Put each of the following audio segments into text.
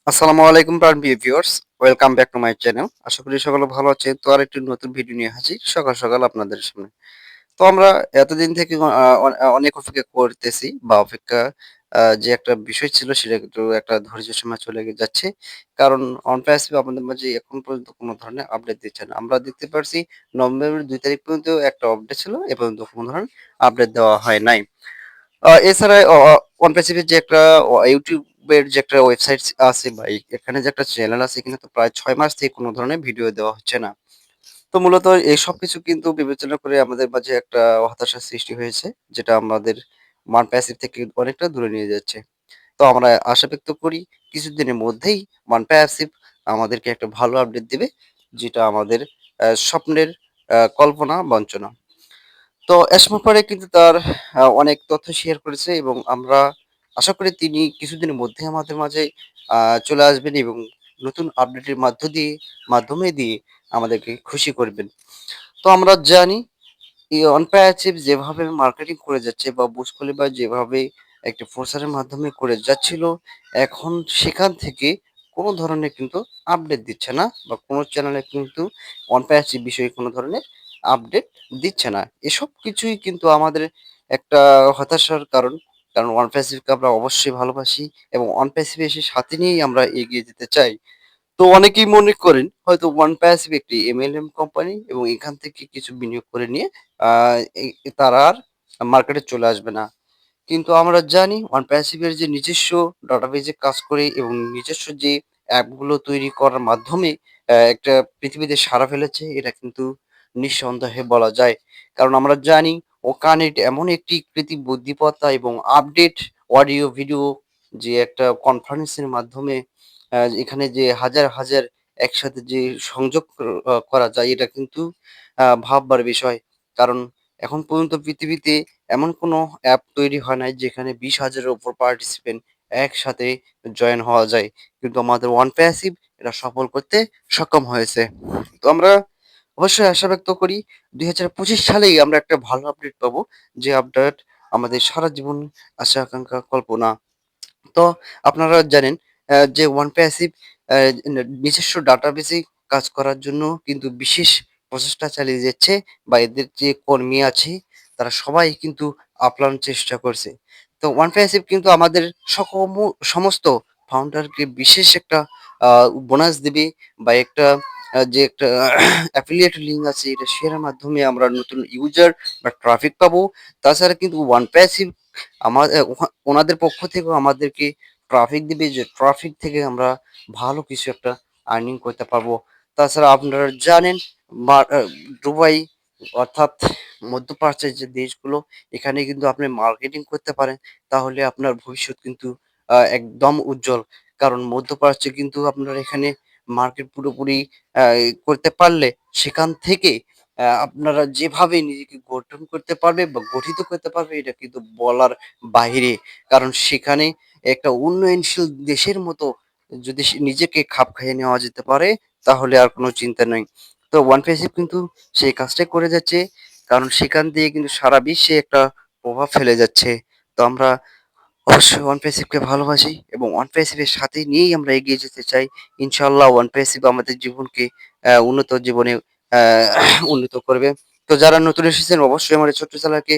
আসসালামু আলাইকুম প্রিয় viewers, welcome back to my channel. আশা করি সকলে ভালো আছেন। তো আরেকটি নতুন ভিডিও নিয়ে হাজির সকাল সকাল আপনাদের সামনে। তো আমরা এতদিন থেকে অনেক অপেক্ষা করতেছি বা অপেক্ষা যে একটা বিষয় ছিল সেটা কিন্তু একটা ধৈর্যের সময় চলে যাচ্ছে। কারণ অনপ্যাসিভ আমাদের মাঝে এখন পর্যন্ত কোনো ধরনের আপডেট দিচ্ছে না। আমরা দেখতে পারছি নভেম্বরের ২ তারিখ পর্যন্ত একটা আপডেট ছিল। এ পর্যন্ত কোনো ধরনের আপডেট দেওয়া হয় নাই। এছাড়া OnePassive এর যে একটা YouTube এর যে একটা ওয়েবসাইট আছে বা এখানে যে একটা চ্যানেল আছে এখানে তো প্রায় ৬ মাস থেকে কোনো ধরনের ভিডিও দেওয়া হচ্ছে না। তো মূলত এই সবকিছু কিন্তু বিবেচনা করে আমাদের মাঝে একটা হতাশার সৃষ্টি হয়েছে, যেটা আমাদের OnePassive থেকে অনেকটা দূরে নিয়ে যাচ্ছে। তো আমরা আশা ব্যক্ত করি কিছুদিনের মধ্যেই OnePassive আমাদেরকে একটা ভালো আপডেট দিবে, যেটা আমাদের স্বপ্নের কল্পনা বঞ্চনা। তো এসমা পরে কিন্তু তার অনেক তথ্য শেয়ার করেছে এবং আমরা আশা করি তিনি কিছুদিনের মধ্যে আমাদের মাঝে চলে আসবেন এবং নতুন আপডেটের মাধ্যমে দিয়ে আমাদেরকে খুশি করবেন। তো আমরা জানি এই অনপ্যাচিভ যেভাবে মার্কেটিং করে যাচ্ছে বা বুজ খলিফা যেভাবে একটা প্রচারের মাধ্যমে করে যাচ্ছিল, এখন সেখান থেকে কোনো ধরনের কিন্তু আপডেট দিচ্ছে না বা কোনো চ্যানেলে কিন্তু অনপ্যাচিভ বিষয়ে কোনো ধরনের আপডেট দিচ্ছে না। এসব কিছুই কিন্তু আমাদের একটা হতাশার কারণ। কারণ অনপ্যাসিভকে আমরা অবশ্যই ভালোবাসি এবং অনপ্যাসিভ এসে সাথে নিয়েই আমরা এগিয়ে যেতে চাই। তো অনেকেই মনে করেন হয়তো ওয়ান প্যাসিভ একটি এমএলএম কোম্পানি এবং এখান থেকে কিছু বিনিয়োগ করে নিয়ে তারা আর মার্কেটে চলে আসবে না। কিন্তু আমরা জানি ওয়ান প্যাসিভের যে নিজস্ব ডাটাবেজে কাজ করে এবং নিজস্ব যে অ্যাপগুলো তৈরি করার মাধ্যমে একটা পৃথিবীতে সাড়া ফেলেছে, এটা কিন্তু নিঃসন্দেহে বলা যায়। কারণ আমরা জানি ওখানে এমন একটি কৃত্রিম বুদ্ধিমত্তা এবং আপডেট অডিও ভিডিও যে একটা কনফারেন্সের মাধ্যমে এখানে যে হাজার একসাথে যে সংযোগ করা যায়, এটা কিন্তু ভাববার বিষয়। কারণ এখন পর্যন্ত পৃথিবীতে এমন কোনো অ্যাপ তৈরি হয় নাই যেখানে ২০,০০০ এর উপর পার্টিসিপেন্ট একসাথে জয়েন হওয়া যায়। কিন্তু আমাদের ওয়ান প্যাসিভ এটা সফল করতে সক্ষম হয়েছে। তো আমরা অবশ্যই আশা ব্যক্ত করি ২০২৫ সালেই আমরা একটা ভালো আপডেট পাবো। যে আপডেট আমাদের সারা জীবন আশা আকাঙ্ক্ষা কল্পনা। তো আপনারা জানেন যে ওয়ান প্যাসিভ অ্যা নিজস্ব ডাটাবেসে কাজ করার জন্য কিন্তু বিশেষ প্রচেষ্টা চালিয়ে যাচ্ছে বা এদের যে কর্মী আছে তারা সবাই কিন্তু আপ্রাণ চেষ্টা করছে। তো ওয়ান প্যাসিভ কিন্তু আমাদের সমস্ত ফাউন্ডারকে বিশেষ একটা আ বোনাস দিবে বা একটা যে একটা অ্যাফিলিয়েট লিঙ্ক আছে এটা শেয়ারের মাধ্যমে আমরা নতুন ইউজার বা ট্রাফিক পাবো। তাছাড়া কিন্তু ওয়ান প্যাসিভ ওনাদের পক্ষ থেকেও আমাদেরকে ট্রাফিক দিবে, যে ট্রাফিক থেকে আমরা ভালো কিছু একটা আর্নিং করতে পারবো। তাছাড়া আপনারা জানেন দুবাই অর্থাৎ মধ্যপ্রাচ্যের যে দেশগুলো, এখানে কিন্তু আপনি মার্কেটিং করতে পারেন। তাহলে আপনার ভবিষ্যৎ কিন্তু একদম উজ্জ্বল। কারণ মধ্যপ্রাচ্যে কিন্তু আপনার এখানে মার্কেট পুরোপুরি আ করতে পারলে সেখান থেকে আপনারা যেভাবে নিজেকে গঠন করতে পারবে বা গঠিত করতে পারবে এটা কিন্তু বলার বাহিরে। কারণ সেখানে একটা উন্নয়নশীল দেশের মতো যদি নিজেকে খাপ খাইয়ে নেওয়া যেতে পারে, তাহলে আর কোনো চিন্তা নাই। তো ওয়ান পেসিভ কিন্তু সেই কাজটাই করে যাচ্ছে। কারণ সেখান দিয়ে কিন্তু সারা বিশ্বে একটা প্রভাব ফেলে যাচ্ছে। তো আমরা অবশ্যই ওয়ান পেসিভকে ভালোবাসি এবং ওয়ান পেসিভের সাথে নিয়েই আমরা এগিয়ে যেতে চাই। ইনশাআল্লাহ ওয়ান পেসিভ আমাদের জীবনকে উন্নত জীবনে অ্যা উন্নীত করবে। তো যারা নতুন এসেছেন অবশ্যই আমার এই ছোট্ট চ্যানেলকে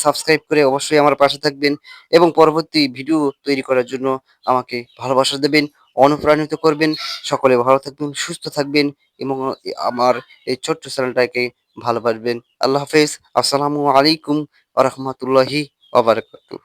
সাবস্ক্রাইব করে অবশ্যই আমার পাশে থাকবেন এবং পরবর্তী ভিডিও তৈরি করার জন্য আমাকে ভালোবাসা দেবেন, অনুপ্রাণিত করবেন। সকলে ভালো থাকবেন, সুস্থ থাকবেন এবং আমার এই ছোট্ট চ্যানেলটাকে ভালোবাসবেন। আল্লাহ হাফেজ। আসসালামু আলাইকুম ওয়া রাহমাতুল্লাহি ওয়া বারাকাতুহু।